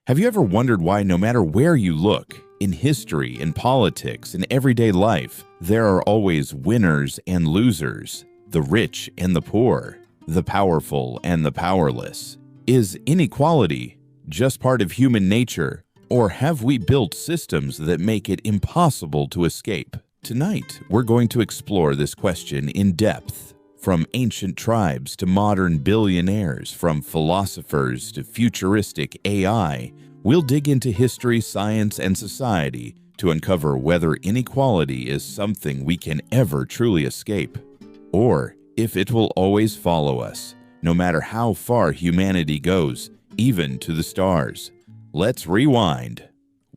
Have you ever wondered why no matter where you look, in history, in politics, in everyday life, there are always winners and losers, the rich and the poor, the powerful and the powerless? Is inequality just part of human nature, or have we built systems that make it impossible to escape? Tonight, we're going to explore this question in depth. From ancient tribes to modern billionaires, from philosophers to futuristic AI, we'll dig into history, science, and society to uncover whether inequality is something we can ever truly escape, or if it will always follow us, no matter how far humanity goes, even to the stars. Let's rewind.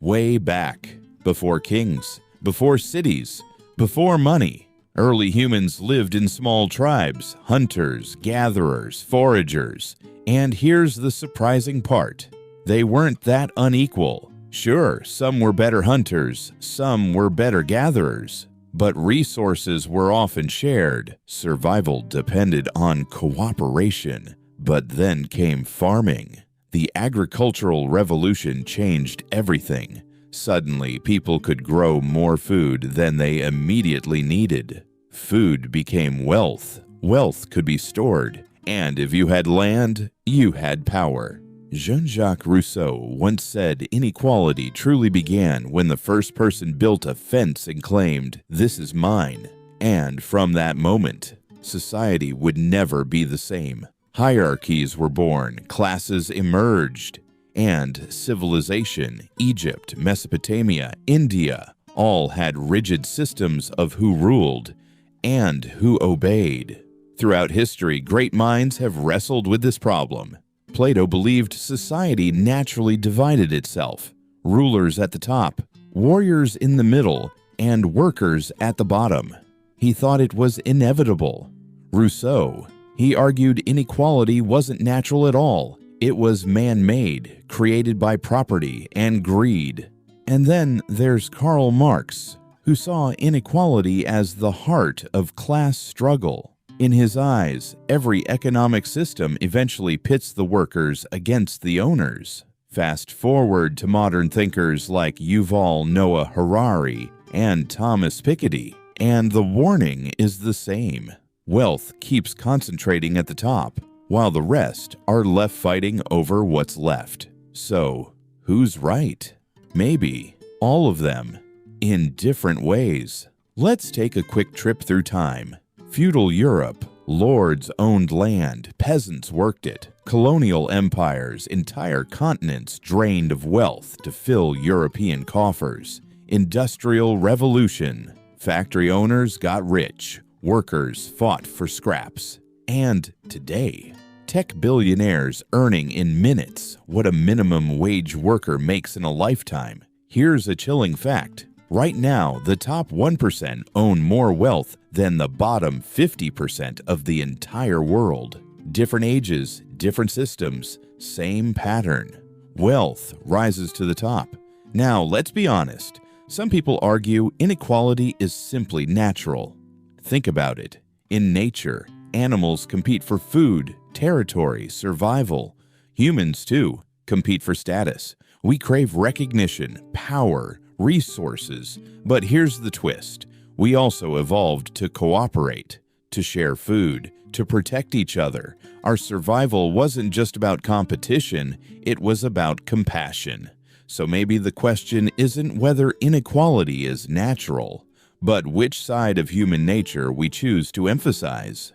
Way back, before kings, before cities, before money, early humans lived in small tribes, hunters, gatherers, foragers. And here's the surprising part. They weren't that unequal. Sure, some were better hunters, some were better gatherers, but resources were often shared. Survival depended on cooperation. But then came farming. The agricultural revolution changed everything. Suddenly, people could grow more food than they immediately needed. Food became wealth. Wealth could be stored. And if you had land, you had power. Jean-Jacques Rousseau once said inequality truly began when the first person built a fence and claimed, "This is mine." And from that moment, society would never be the same. Hierarchies were born, classes emerged, and civilization, Egypt, Mesopotamia, India, all had rigid systems of who ruled and who obeyed. Throughout history, great minds have wrestled with this problem. Plato believed society naturally divided itself, rulers at the top, warriors in the middle, and workers at the bottom. He thought it was inevitable. Rousseau, he argued inequality wasn't natural at all. It was man-made, created by property and greed. And then there's Karl Marx, who saw inequality as the heart of class struggle. In his eyes, every economic system eventually pits the workers against the owners. Fast forward to modern thinkers like Yuval Noah Harari and Thomas Piketty, and the warning is the same. Wealth keeps concentrating at the top, while the rest are left fighting over what's left. So, who's right? Maybe all of them, in different ways. Let's take a quick trip through time. Feudal Europe, lords owned land, peasants worked it. Colonial empires, entire continents drained of wealth to fill European coffers. Industrial revolution, factory owners got rich, workers fought for scraps. And today, tech billionaires earning in minutes what a minimum wage worker makes in a lifetime. Here's a chilling fact. Right now, the top 1% own more wealth than the bottom 50% of the entire world. Different ages, different systems, same pattern. Wealth rises to the top. Now, let's be honest. Some people argue inequality is simply natural. Think about it. In nature, animals compete for food, territory, survival. Humans, too, compete for status. We crave recognition, power, resources. But here's the twist. We also evolved to cooperate, to share food, to protect each other. Our survival wasn't just about competition, it was about compassion. So maybe the question isn't whether inequality is natural, but which side of human nature we choose to emphasize.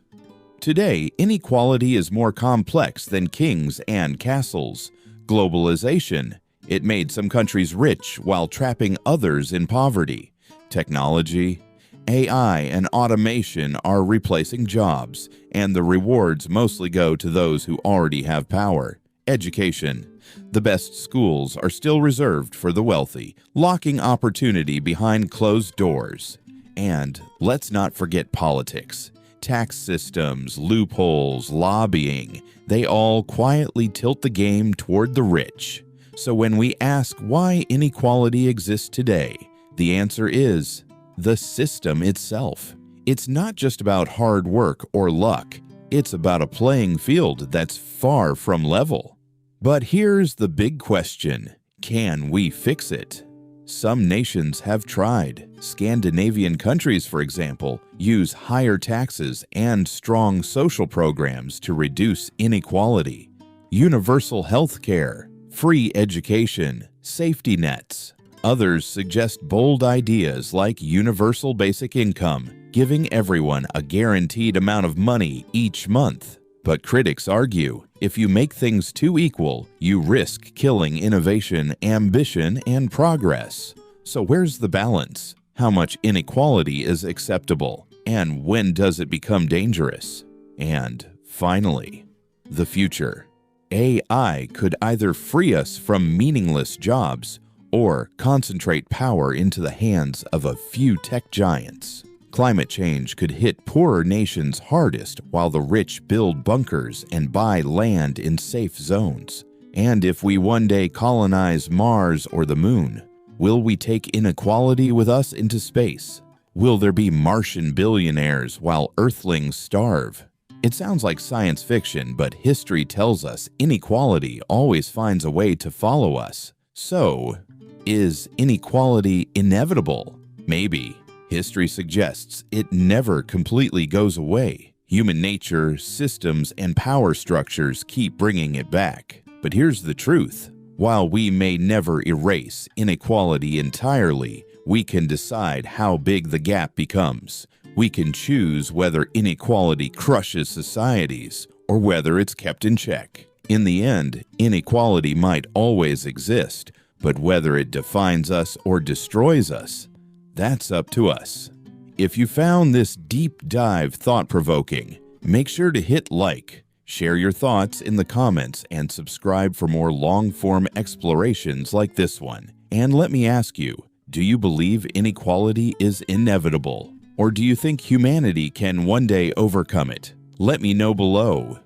Today, inequality is more complex than kings and castles. Globalization, it made some countries rich while trapping others in poverty. Technology, AI, and automation are replacing jobs, and the rewards mostly go to those who already have power. Education, the best schools are still reserved for the wealthy, locking opportunity behind closed doors. And let's not forget politics. Tax systems, loopholes, lobbying, they all quietly tilt the game toward the rich. So when we ask why inequality exists today, the answer is the system itself. It's not just about hard work or luck. It's about a playing field that's far from level. But here's the big question: can we fix it? Some nations have tried. Scandinavian countries, for example, use higher taxes and strong social programs to reduce inequality. Universal health care, free education, safety nets. Others suggest bold ideas like universal basic income, giving everyone a guaranteed amount of money each month. But critics argue, if you make things too equal, you risk killing innovation, ambition, and progress. So where's the balance? How much inequality is acceptable? And when does it become dangerous? And finally, the future. AI could either free us from meaningless jobs or concentrate power into the hands of a few tech giants. Climate change could hit poorer nations hardest while the rich build bunkers and buy land in safe zones. And if we one day colonize Mars or the Moon, will we take inequality with us into space? Will there be Martian billionaires while Earthlings starve? It sounds like science fiction, but history tells us inequality always finds a way to follow us. So, is inequality inevitable? Maybe. History suggests it never completely goes away. Human nature, systems, and power structures keep bringing it back. But here's the truth. While we may never erase inequality entirely, we can decide how big the gap becomes. We can choose whether inequality crushes societies or whether it's kept in check. In the end, inequality might always exist, but whether it defines us or destroys us, that's up to us. If you found this deep dive thought-provoking, make sure to hit like, share your thoughts in the comments, and subscribe for more long-form explorations like this one. And let me ask you, do you believe inequality is inevitable? Or do you think humanity can one day overcome it? Let me know below.